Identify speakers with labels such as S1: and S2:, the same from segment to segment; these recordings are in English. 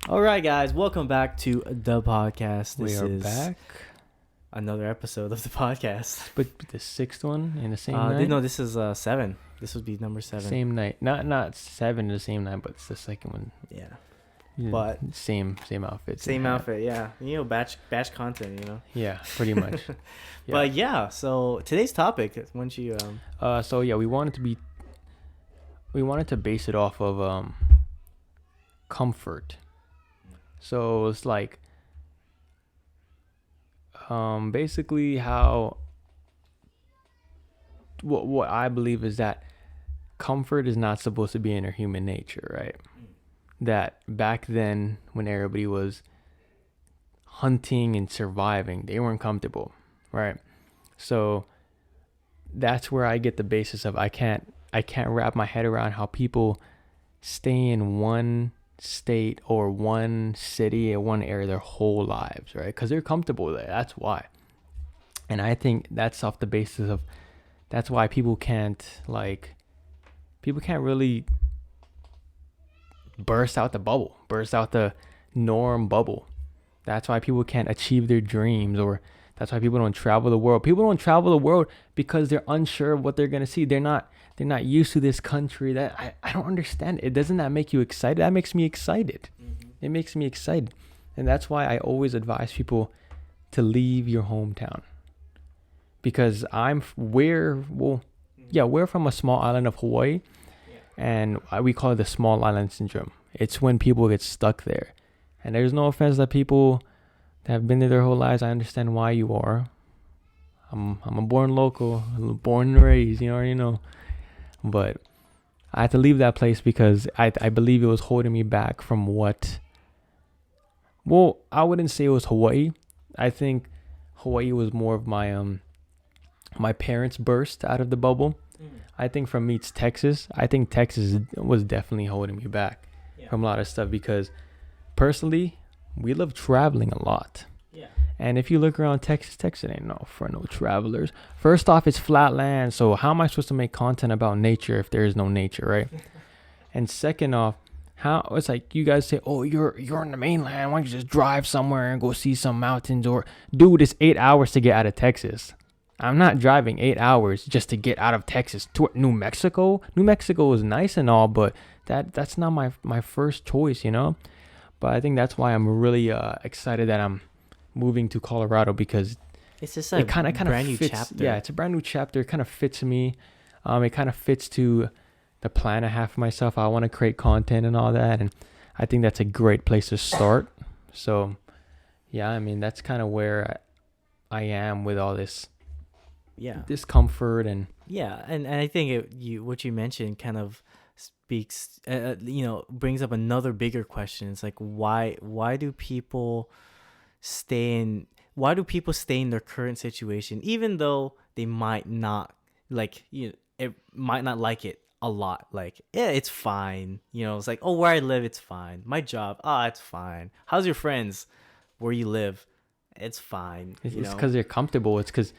S1: All right, guys, welcome back to the podcast.
S2: We
S1: This
S2: are
S1: is
S2: back,
S1: another episode of the podcast.
S2: but the sixth one in the same night.
S1: No, this is 7. This would be number 7.
S2: Same night, not 7 in the same night, but it's the second one.
S1: Yeah,
S2: Yeah,
S1: but
S2: same outfit.
S1: same outfit. Yeah, batch content.
S2: Yeah, pretty much. Yeah.
S1: But yeah, so today's topic. Once you
S2: So yeah, we wanted to base it off of comfort. So it's like basically how what I believe is that comfort is not supposed to be in our human nature, right? That back then when everybody was hunting and surviving, they weren't comfortable, right? So that's where I get the basis of I can't wrap my head around how people stay in one state or one city or one area their whole lives, right? Because they're comfortable there. That's why. And I think that's off the basis of that's why people can't really burst out the norm bubble. That's why people can't achieve their dreams, or that's why people don't travel the world. People don't travel the world because they're unsure of what they're gonna see. They're not used to this country. That I don't understand it. Doesn't that make you excited? That makes me excited. Mm-hmm. It makes me excited. And that's why I always advise people to leave your hometown. Because we're from a small island of Hawaii, and we call it the small island syndrome. It's when people get stuck there. And there's no offense that people that have been there their whole lives. I understand why you are. I'm a born local, born and raised, you already know. But I had to leave that place because I believe it was holding me back from what. Well, I wouldn't say it was Hawaii. I think Hawaii was more of my parents burst out of the bubble. I think for me it's Texas. I think Texas was definitely holding me back from a lot of stuff because personally, we love traveling a lot. Yeah. And if you look around Texas ain't no for no travelers. First off, it's flat land. So how am I supposed to make content about nature if there is no nature, right? And second off, how it's like you guys say, oh, you're on the mainland. Why don't you just drive somewhere and go see some mountains? Or dude, it's 8 hours to get out of Texas. I'm not driving 8 hours just to get out of Texas to New Mexico. New Mexico is nice and all, but that's not my first choice, But I think that's why I'm really excited that I'm moving to Colorado because
S1: it's just a kind of brand new
S2: fits,
S1: chapter.
S2: Yeah, it's a brand new chapter. It kind of fits me. It kind of fits to the plan I have for myself. I want to create content and all that, and I think that's a great place to start. So, yeah, I mean that's kind of where I am with all this.
S1: Yeah.
S2: Discomfort and.
S1: Yeah, and I think what you mentioned kind of speaks brings up another bigger question. It's like why do people stay in their current situation even though they might not it might not like it a lot. Like, yeah, it's fine, it's like, oh, where I live it's fine, my job, it's fine, how's your friends where you live, it's fine.
S2: It's because they're comfortable. It's because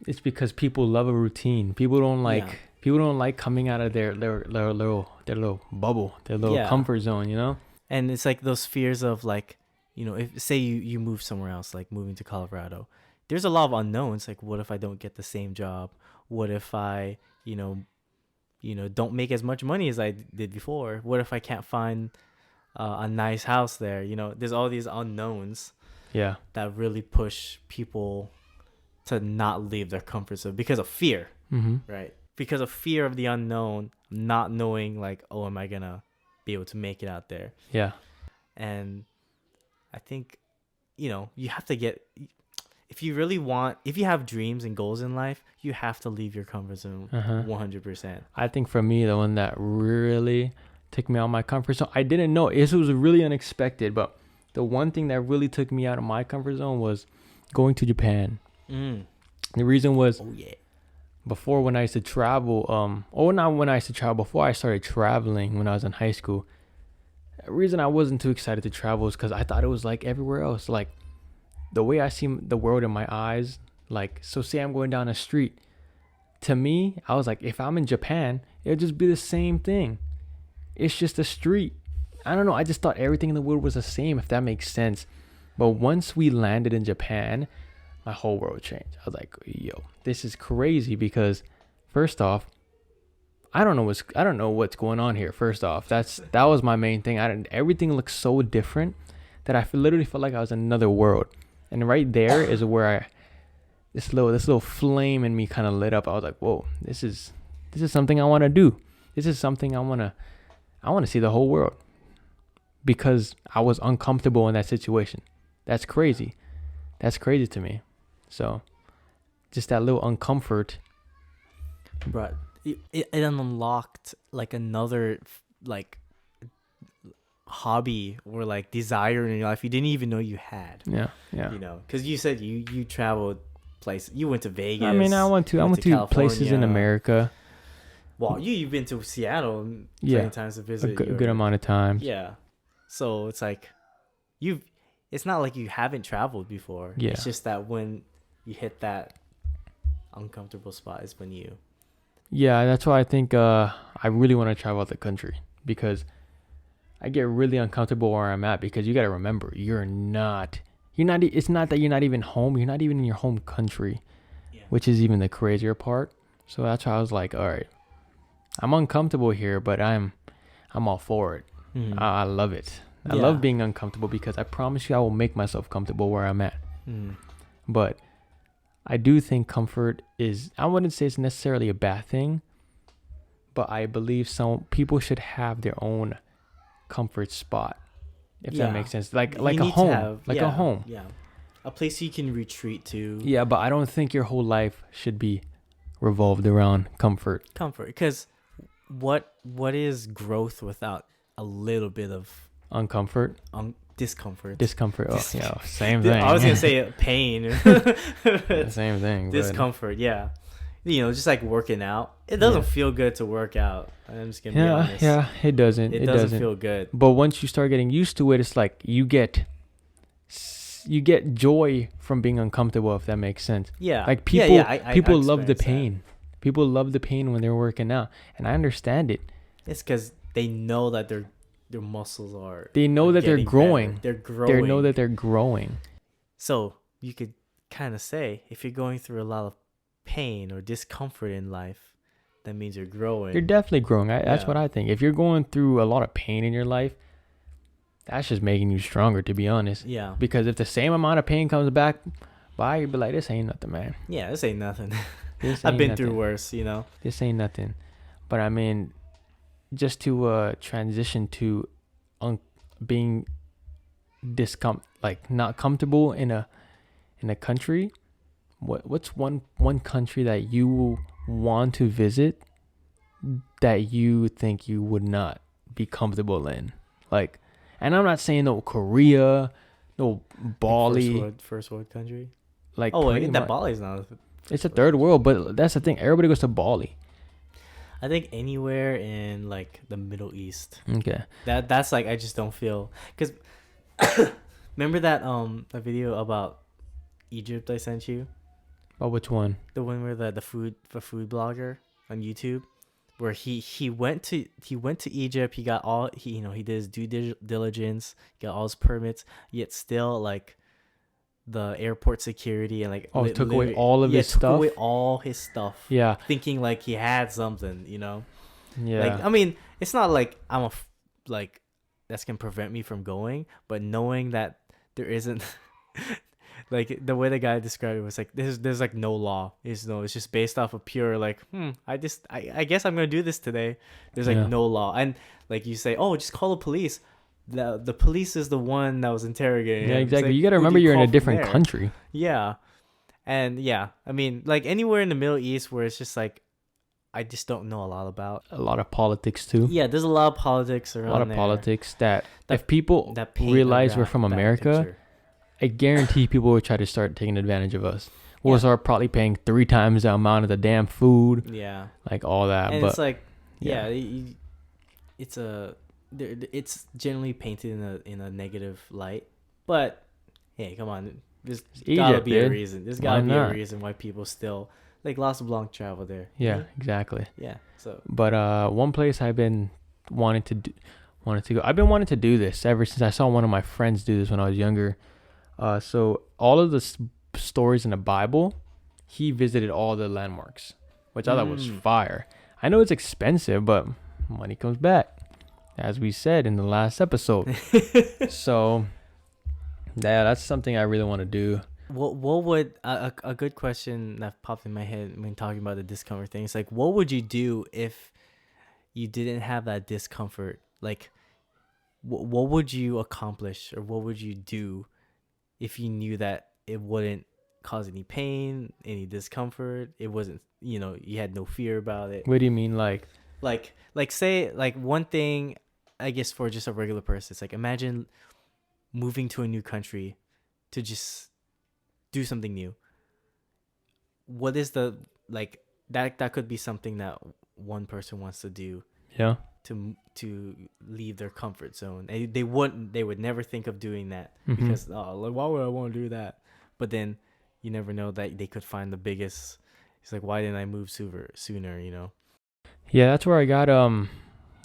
S2: it's because people love a routine. People don't like coming out of their little bubble, their little comfort zone,
S1: And it's like those fears of like, if say you move somewhere else, like moving to Colorado, there's a lot of unknowns. Like, what if I don't get the same job? What if I, don't make as much money as I did before? What if I can't find a nice house there? There's all these unknowns.
S2: Yeah.
S1: That really push people to not leave their comfort zone because of fear, right? Because of fear of the unknown, not knowing like, oh, am I gonna be able to make it out there?
S2: Yeah.
S1: And I think, you have to if you have dreams and goals in life, you have to leave your comfort zone 100%.
S2: I think for me, the one that really took me out of my comfort zone, I didn't know, it was really unexpected, but the one thing that really took me out of my comfort zone was going to Japan. The reason was, before when I used to travel, before I started traveling when I was in high school, the reason I wasn't too excited to travel is because I thought it was like everywhere else. Like, the way I see the world in my eyes, like, so say I'm going down a street. To me, I was like, if I'm in Japan, it'll just be the same thing. It's just a street. I don't know. I just thought everything in the world was the same, if that makes sense. But once we landed in Japan, my whole world changed. I was like, yo, this is crazy because first off, I don't know what's going on here. First off, that was my main thing. Everything looks so different that I literally felt like I was in another world. And right there is where this little flame in me kind of lit up. I was like, whoa, this is something I want to do. This is something I want to see the whole world, because I was uncomfortable in that situation. That's crazy. That's crazy to me. So just that little uncomfort.
S1: But it unlocked like another like hobby or like desire in your life you didn't even know you had.
S2: Yeah.
S1: Because you said you traveled places. You went to Vegas.
S2: I mean, I went to places in America.
S1: Well, you've been to Seattle plenty times to visit.
S2: A good amount of times.
S1: Yeah. So it's like it's not like you haven't traveled before.
S2: Yeah.
S1: It's just that when you hit that uncomfortable spot is when you.
S2: Yeah, that's why I think I really want to travel out the country, because I get really uncomfortable where I'm at, because you got to remember, it's not that you're not even home. You're not even in your home country, which is even the crazier part. So that's why I was like, all right, I'm uncomfortable here, but I'm all for it.
S1: Mm-hmm.
S2: I love it. I love being uncomfortable, because I promise you I will make myself comfortable where I'm at.
S1: Mm.
S2: But I do think comfort I wouldn't say it's necessarily a bad thing, but I believe some people should have their own comfort spot, if that makes sense. Like a home. A home.
S1: Yeah. A place you can retreat to.
S2: Yeah, but I don't think your whole life should be revolved around comfort.
S1: Because what is growth without a little bit of
S2: uncomfort?
S1: Discomfort.
S2: Oh, yeah, same thing.
S1: I was gonna say pain.
S2: Same thing.
S1: Discomfort, yeah. Just like working out. It doesn't feel good to work out. I'm just gonna be honest.
S2: Yeah, it doesn't.
S1: It doesn't feel good.
S2: But once you start getting used to it, it's like you get joy from being uncomfortable, if that makes sense.
S1: Yeah.
S2: Like people
S1: I
S2: love the pain. That. People love the pain when they're working out, and I understand it.
S1: It's because they know that their muscles are.
S2: They know that they're growing.
S1: Better. They're growing.
S2: They know that they're growing.
S1: So you could kind of say, if you're going through a lot of pain or discomfort in life, that means you're growing.
S2: You're definitely growing. That's what I think. If you're going through a lot of pain in your life, that's just making you stronger, to be honest.
S1: Yeah.
S2: Because if the same amount of pain comes back by, you'd be like, this ain't nothing, man.
S1: Yeah, this ain't nothing. I've been through worse,
S2: This ain't nothing. But I mean, just to transition to being not comfortable in a country, what's one country that you want to visit that you think you would not be comfortable in? Like, and I'm not saying no Korea, no Bali,
S1: first world country.
S2: Like,
S1: that Bali's not.
S2: It's a third world, but that's the thing. Everybody goes to Bali.
S1: I think anywhere in like the Middle East.
S2: Okay.
S1: That's like, I just don't feel, because remember that video about Egypt I sent you?
S2: Oh, which one?
S1: The one where the food blogger on YouTube, where he went to Egypt. He got all he did his due diligence, got all his permits, yet still like the airport security and like
S2: took away all of his stuff.
S1: Took away all his stuff.
S2: Yeah.
S1: Thinking like he had something,
S2: Yeah.
S1: Like, I mean, it's not like like that's gonna prevent me from going, but knowing that there isn't like the way the guy described it was like there's like no law. It's just based off of pure like I guess I'm gonna do this today. There's like no law, and like you say, oh, just call the police. The police is the one that was interrogating.
S2: Yeah,
S1: him.
S2: exactly.
S1: Like,
S2: you got to remember you're in a different country.
S1: Yeah, and I mean, like anywhere in the Middle East where it's just like I just don't know a lot about.
S2: A lot of politics too.
S1: Yeah, there's a lot of politics around.
S2: A lot of
S1: there.
S2: Politics that if people realize we're from America, I guarantee people will try to start taking advantage of us. We'll start probably paying 3 times the amount of the damn food.
S1: Yeah,
S2: like all that.
S1: And
S2: but
S1: it's like, it's generally painted in a negative light. But hey, come on, there's gotta be a reason. There's gotta be a reason why people still like Las Blanc travel there.
S2: Yeah, exactly.
S1: Yeah. So.
S2: But one place I've been wanting wanted to go. I've been wanting to do this ever since I saw one of my friends do this when I was younger. So all of the stories in the Bible, he visited all the landmarks, which I thought was fire. I know it's expensive, but money comes back, as we said in the last episode. So, yeah, that's something I really want to do.
S1: What would a good question that popped in my head when talking about the discomfort thing is like, what would you do if you didn't have that discomfort? Like, what would you accomplish, or what would you do if you knew that it wouldn't cause any pain, any discomfort? It wasn't, you had no fear about it.
S2: What do you mean, like
S1: say, like, one thing, I guess, for just a regular person, it's like, imagine moving to a new country to just do something new. What is the, like, that could be something that one person wants to do.
S2: Yeah.
S1: To leave their comfort zone. They would never think of doing that, because like, why would I want to do that? But then you never know that they could find the biggest. It's like, why didn't I move sooner?
S2: Yeah, that's where I got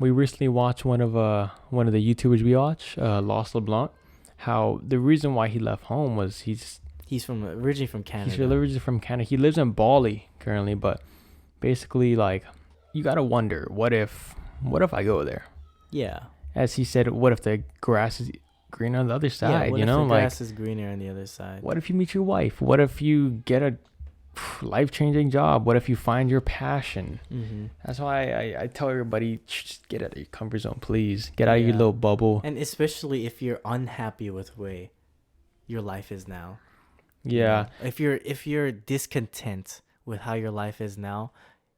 S2: we recently watched one of the YouTubers we watch, Lost LeBlanc. How the reason why he left home was he's
S1: originally from Canada.
S2: He's originally from Canada. He lives in Bali currently, but basically, like, you gotta wonder, what if I go there?
S1: Yeah.
S2: As he said, what if the grass is greener on the other side?
S1: Yeah, what if the grass is greener on the other side?
S2: What if you meet your wife? What if you get a life-changing job? What if you find your passion? That's why I tell everybody, just get out of your comfort zone, please. Get out of your little bubble.
S1: And especially if you're unhappy with the way your life is now.
S2: Yeah.
S1: If you're discontent with how your life is now,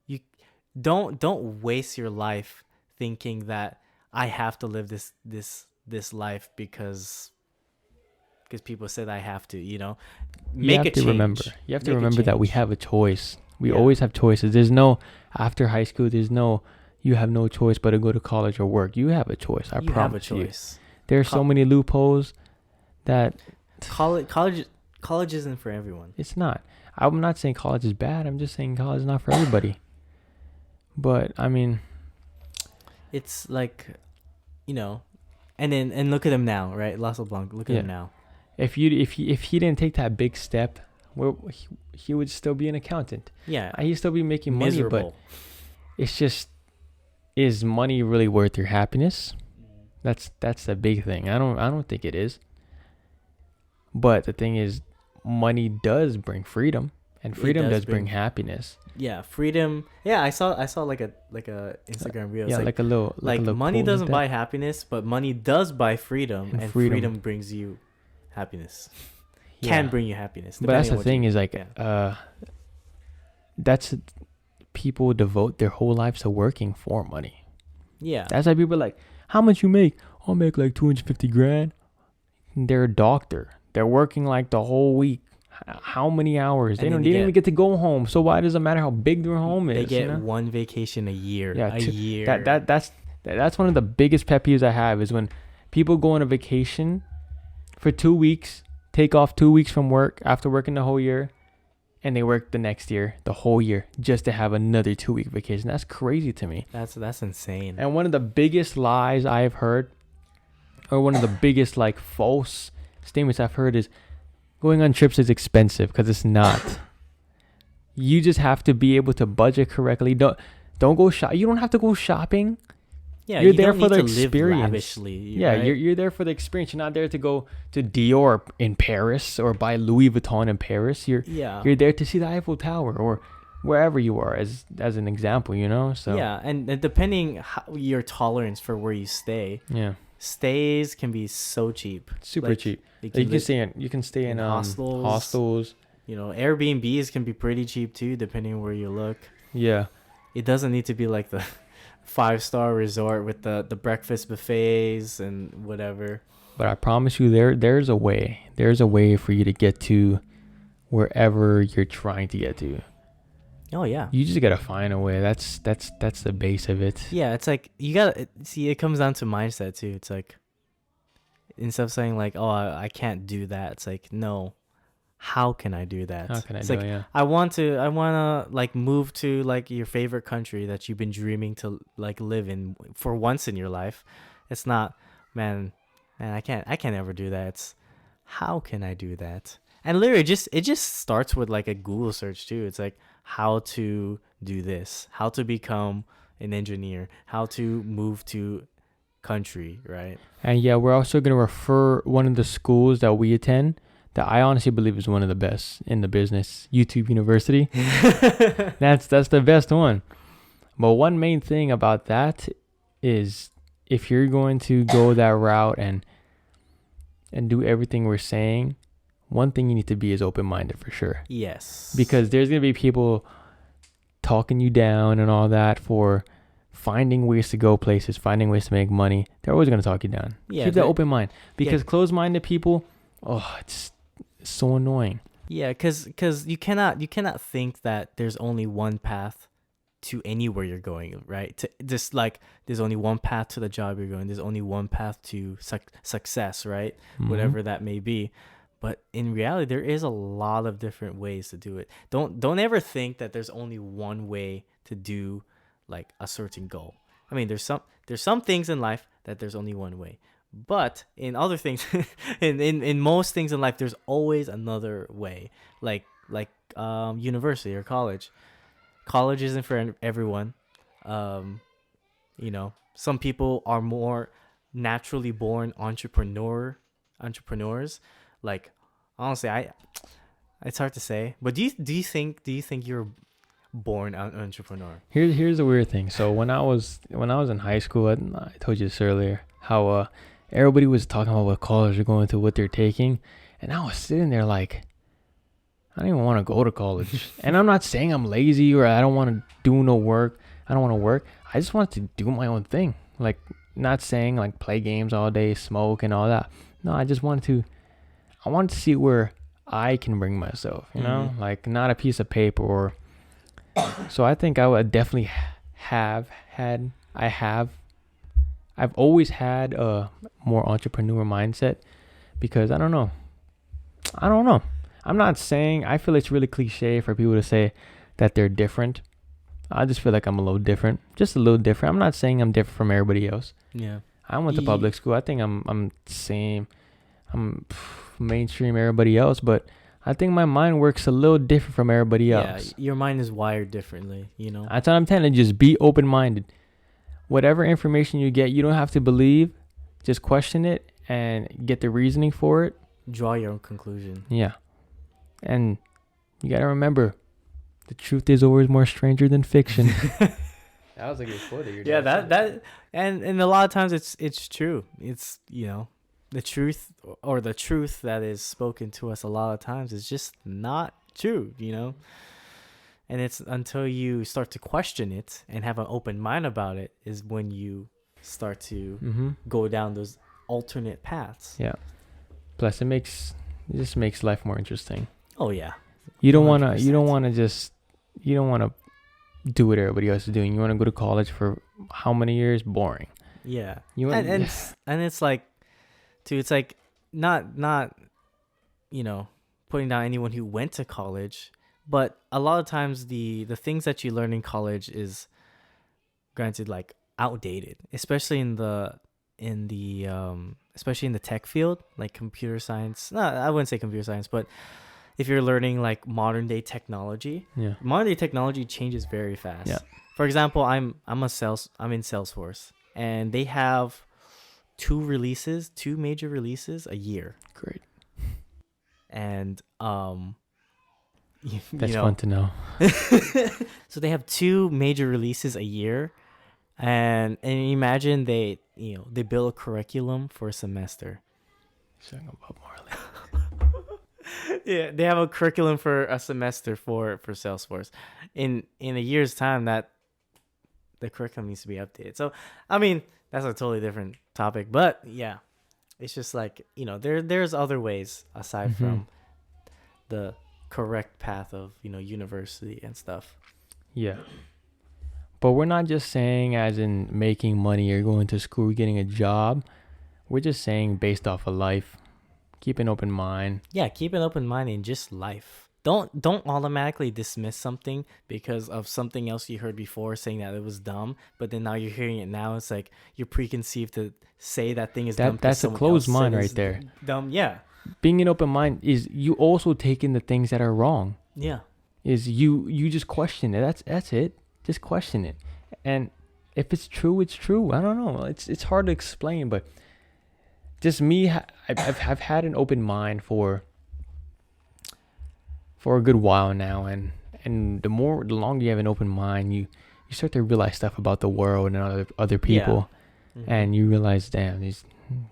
S1: you don't waste your life thinking that I have to live this life because people said I have to, make a change.
S2: You have to remember that we have a choice. We always have choices. There's no, after high school, you have no choice but to go to college or work. You have a choice. I promise you. There are so many loopholes that
S1: college isn't for everyone.
S2: It's not. I'm not saying college is bad. I'm just saying college is not for everybody. But I mean,
S1: it's like, and look at him now, right? Lost LeBlanc. Look at him now.
S2: If he didn't take that big step, he would still be an accountant.
S1: Yeah,
S2: he'd still be making
S1: miserable.
S2: Money. But it's just, is money really worth your happiness? That's the big thing. I don't think it is. But the thing is, money does bring freedom, and freedom does bring happiness.
S1: Yeah, freedom. Yeah, I saw like a Instagram reel.
S2: Yeah, like a little
S1: money doesn't buy happiness, but money does buy freedom, and freedom brings you happiness. Can bring you happiness.
S2: But that's the thing is, like, that's, people devote their whole lives to working for money.
S1: Yeah.
S2: That's why people are like, how much you make? I'll make like 250 grand. They're a doctor. They're working like the whole week. How many hours? They didn't even get to go home. So why does it matter how big their home is?
S1: They get one vacation a year.
S2: Yeah,
S1: a year.
S2: That's one of the biggest pet peeves I have, is when people go on a vacation for 2 weeks, take off 2 weeks from work after working the whole year, and they work the next year, the whole year, just to have another 2 week vacation. That's crazy to me.
S1: That's insane.
S2: And one of the biggest lies I've heard, or one of the biggest, like, false statements I've heard, is going on trips is expensive, because it's not. You just have to be able to budget correctly. Don't go shop. You don't have to go shopping.
S1: Yeah,
S2: you're there for the experience.
S1: Live lavishly,
S2: yeah, right? you're there for the experience. You're not there to go to Dior in Paris or buy Louis Vuitton in Paris. You're there to see the Eiffel Tower or wherever you are, as an example, So
S1: yeah, and depending your tolerance for where you stay.
S2: Yeah.
S1: Stays can be so cheap.
S2: Super cheap. You can stay in hostels.
S1: Airbnbs can be pretty cheap too, depending on where you look.
S2: Yeah.
S1: It doesn't need to be like the 5-star resort with the breakfast buffets and whatever.
S2: But I promise you, there's a way. There's a way for you to get to wherever you're trying to get to.
S1: Oh yeah.
S2: You just gotta find a way. That's the base of it.
S1: Yeah, it's like you gotta see. It comes down to mindset too. It's like, instead of saying like, "Oh, I can't do that," it's like, no, how can I do that?
S2: How can I
S1: it's
S2: do
S1: like,
S2: it? Yeah.
S1: I wanna like move to like your favorite country that you've been dreaming to like live in for once in your life. It's not, man, I can't ever do that. It's how can I do that? And literally, it just starts with like a Google search too. It's like how to do this, how to become an engineer, how to move to country, right?
S2: And yeah, we're also going to refer one of the schools that we attend that I honestly believe is one of the best in the business, YouTube University. That's the best one. But one main thing about that is if you're going to go that route and do everything we're saying, one thing you need to be is open-minded for sure.
S1: Yes.
S2: Because there's going to be people talking you down and all that for finding ways to go places, finding ways to make money. They're always going to talk you down.
S1: Yeah,
S2: Keep that open mind. Because closed-minded people, it's so annoying.
S1: Yeah, because you cannot think that there's only one path to anywhere you're going, right? Just like there's only one path to the job you're going. There's only one path to success, right?
S2: Mm-hmm.
S1: Whatever that may be. But in reality, there is a lot of different ways to do it. Don't ever think that there's only one way to do like a certain goal. I mean, there's some things in life that there's only one way. But in other things, in most things in life, there's always another way. Like university or college. College isn't for everyone. Some people are more naturally born entrepreneurs. Like honestly, it's hard to say. But do you think you're born an entrepreneur?
S2: Here's the weird thing. So when I was in high school, I told you this earlier, how everybody was talking about what college they're going to, what they're taking, and I was sitting there like, I don't even want to go to college. And I'm not saying I'm lazy or I don't want to do no work. I don't want to work. I just want to do my own thing. Like, not saying like play games all day, smoke and all that. No, I wanted to see where I can bring myself, you know, like not a piece of paper or. So I think I would definitely I've always had a more entrepreneur mindset because I don't know. I'm not saying, I feel it's really cliche for people to say that they're different. I just feel like I'm a little different, just a little different. I'm not saying I'm different from everybody else.
S1: Yeah.
S2: I went to public school. I think I'm same. I'm mainstream everybody else, but I think my mind works a little different from everybody else.
S1: Yeah, your mind is wired differently, you know?
S2: That's what I'm telling you. Just be open-minded. Whatever information you get, you don't have to believe. Just question it and get the reasoning for it.
S1: Draw your own conclusion.
S2: Yeah. And you got to remember, the truth is always more stranger than fiction. That was a good quote.
S1: Yeah, that and a lot of times it's true. It's, the truth or the truth that is spoken to us a lot of times is just not true, And it's until you start to question it and have an open mind about it is when you start to go down those alternate paths.
S2: Yeah. Plus it just makes life more interesting.
S1: Oh yeah.
S2: You don't want to do what everybody else is doing. You want to go to college for how many years? Boring.
S1: Yeah. And it's like, dude, it's like not putting down anyone who went to college, but a lot of times the things that you learn in college is granted like outdated, especially in the tech field, like computer science. No, I wouldn't say computer science, but if you're learning like modern day technology, modern day technology changes very fast. Yeah. For example, I'm in Salesforce, and they have two major releases a year.
S2: Great.
S1: And
S2: that's fun to know.
S1: So they have two major releases a year, and imagine they build a curriculum for a semester.
S2: Talking about Marley.
S1: Yeah, they have a curriculum for a semester for Salesforce. In a year's time, that the curriculum needs to be updated. So, I mean, that's a totally different topic, but yeah, it's just like, there's other ways aside from the correct path of, university and stuff.
S2: Yeah. But we're not just saying as in making money or going to school, getting a job. We're just saying based off of life. Keep an open mind.
S1: Yeah, keep an open mind in just life. don't automatically dismiss something because of something else you heard before saying that it was dumb, but then now you're hearing it now. It's like you're preconceived to say that thing is dumb.
S2: That's a closed mind right there.
S1: Dumb, yeah.
S2: Being an open mind is you also taking the things that are wrong.
S1: Yeah.
S2: Is you just question it. That's it. Just question it. And if it's true, it's true. I don't know. It's hard to explain, but just me, I've had an open mind for a good while now, and the longer you have an open mind, you start to realize stuff about the world and other people, and you realize, damn, these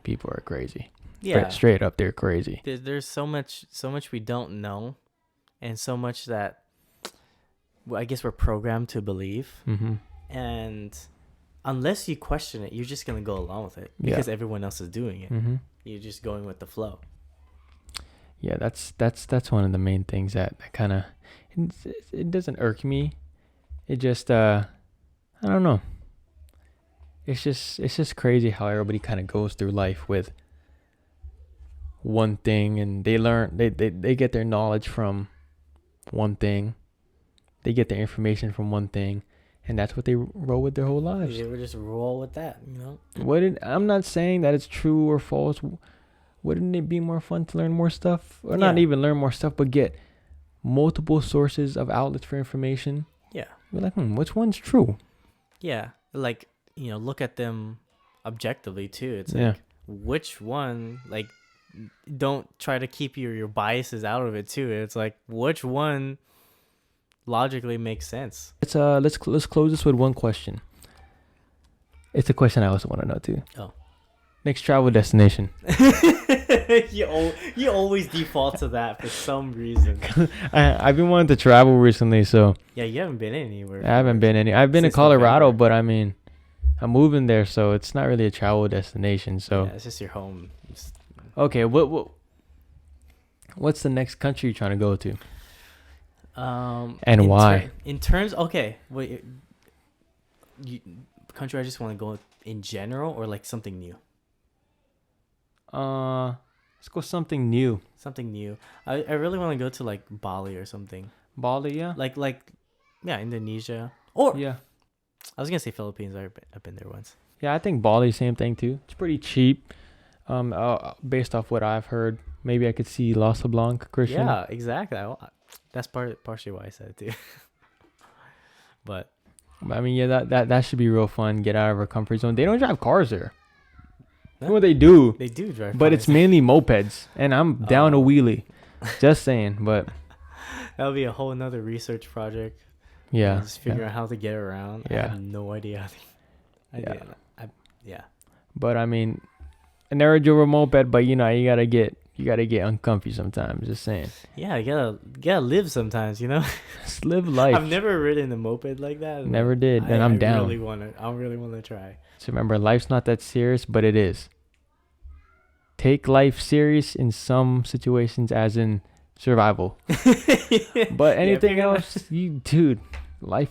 S2: people are crazy. Yeah, straight up, they're crazy.
S1: There's so much we don't know, and so much that I guess we're programmed to believe, and unless you question it, you're just gonna go along with it because everyone else is doing it. You're just going with the flow.
S2: Yeah, that's one of the main things that kind of it doesn't irk me. It just I don't know. It's just crazy how everybody kind of goes through life with one thing, and they get their knowledge from one thing. They get their information from one thing, and that's what they roll with their whole lives.
S1: They would just roll with that, you know?
S2: I'm not saying that it's true or false. Wouldn't it be more fun to learn more stuff? Or not even learn more stuff, but get multiple sources of outlets for information?
S1: Yeah.
S2: You're like, which one's true?
S1: Yeah. Like, look at them objectively, too. It's like, which one, like, don't try to keep your biases out of it, too. It's like, which one logically makes sense?
S2: Let's close this with one question. It's a question I also want to know, too.
S1: Oh.
S2: Next travel destination.
S1: you always default to that for some reason.
S2: I've been wanting to travel recently, so
S1: yeah, you haven't been anywhere.
S2: I haven't been any. I've been to Colorado, but I mean, I'm moving there, so it's not really a travel destination. So
S1: yeah, it's just your home.
S2: Okay, what's the next country you're trying to go to? And why?
S1: In terms, okay, wait, country I just want to go in general or like something new.
S2: Let's go something new.
S1: Something new. I really want to go to like Bali or something.
S2: Bali, yeah.
S1: Like yeah, Indonesia. Or
S2: yeah.
S1: I was gonna say Philippines. I've been there once.
S2: Yeah, I think Bali, same thing too. It's pretty cheap. Based off what I've heard, maybe I could see Los Blanc, Christian.
S1: Yeah, exactly. That's partially why I said it too. But
S2: I mean, yeah, that should be real fun. Get out of our comfort zone. They don't drive cars there. Well, they do.
S1: They do drive
S2: but
S1: cars.
S2: It's mainly mopeds, and I'm down a wheelie. Just saying, but
S1: that'll be a whole nother research project.
S2: Yeah.
S1: Just figure out how to get around.
S2: Yeah.
S1: I have no idea how to. Yeah.
S2: But I mean, I never drove a moped, but you gotta get uncomfy sometimes. Just saying.
S1: Yeah, you gotta live sometimes.
S2: Just live life.
S1: I've never ridden a moped like that.
S2: Never did, and I'm down.
S1: I really wanna try.
S2: So remember, life's not that serious, but it is. Take life serious in some situations, as in survival. But anything else, dude, life,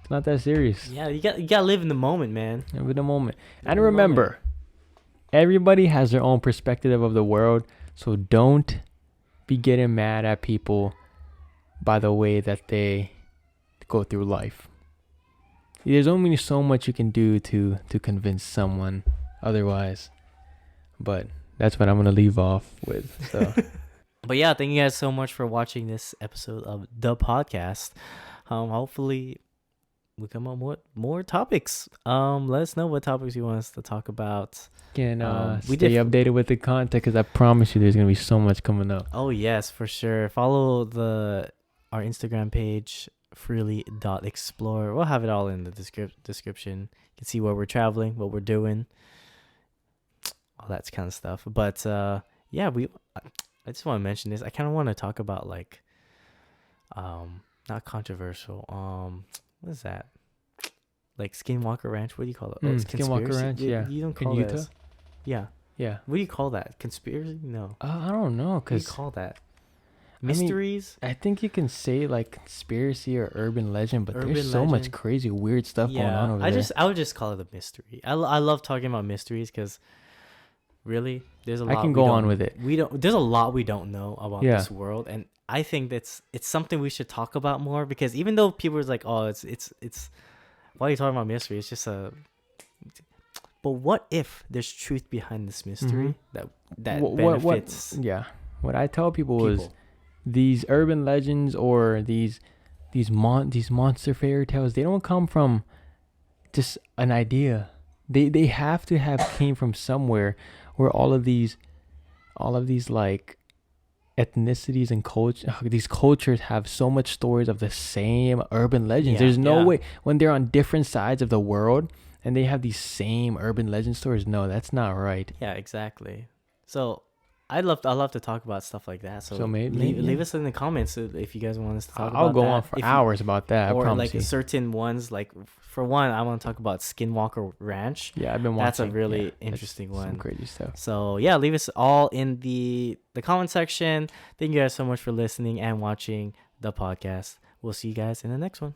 S2: it's not that serious.
S1: Yeah, you gotta live in the moment, man.
S2: Live in the moment. And remember, everybody has their own perspective of the world, so don't be getting mad at people by the way that they go through life. There's only so much you can do to convince someone otherwise. But that's what I'm going to leave off with. So.
S1: But yeah, thank you guys so much for watching this episode of the podcast. Hopefully we come up with more topics. Let us know what topics you want us to talk about.
S2: Stay updated with the content, because I promise you there's going to be so much coming up.
S1: Oh, yes, for sure. Follow our Instagram page, freely.explore. We'll have it all in the description. You can see where we're traveling, what we're doing, all that kind of stuff. But yeah, I just want to mention this. I kind of want to talk about like not controversial, what is that, like Skinwalker Ranch? What do you call it?
S2: Skinwalker Ranch. Yeah,
S1: you don't call that. Yeah. What do you call that? Conspiracy? No.
S2: I don't know.
S1: What do you call that? Mysteries?
S2: I think you can say like conspiracy or urban legend, but there's so much crazy weird stuff going on over there.
S1: I would just call it a mystery. I love talking about mysteries because Really? There's a
S2: I
S1: lot
S2: can
S1: we
S2: go
S1: don't,
S2: on with it.
S1: We don't. There's a lot we don't know about
S2: Yeah.
S1: this world, and I think it's something we should talk about more, because even though people are like, oh, it's why are you talking about mystery? It's just a. But what if there's truth behind this mystery that benefits
S2: Yeah. What I tell people is
S1: people?
S2: these urban legends or these monster fairy tales, they don't come from just an idea. They have to have came from somewhere where all of these like ethnicities and culture, these cultures have so much stories of the same urban legends.
S1: Yeah,
S2: There's no
S1: yeah.
S2: way when they're on different sides of the world and they have these same urban legend stories. No, that's not right.
S1: Yeah, exactly. So I love to talk about stuff like that. So,
S2: So maybe
S1: leave
S2: yeah.
S1: us in the comments if you guys want us to talk
S2: I'll
S1: about
S2: go
S1: that.
S2: on for
S1: If you,
S2: hours about that. I
S1: or
S2: promise
S1: like
S2: you.
S1: certain ones, like for one, I want to talk about Skinwalker Ranch.
S2: Yeah, I've been watching.
S1: That's a really
S2: that's
S1: interesting
S2: some
S1: one.
S2: crazy stuff.
S1: So yeah, leave us all in the comment section. Thank you guys so much for listening and watching the podcast. We'll see you guys in the next one.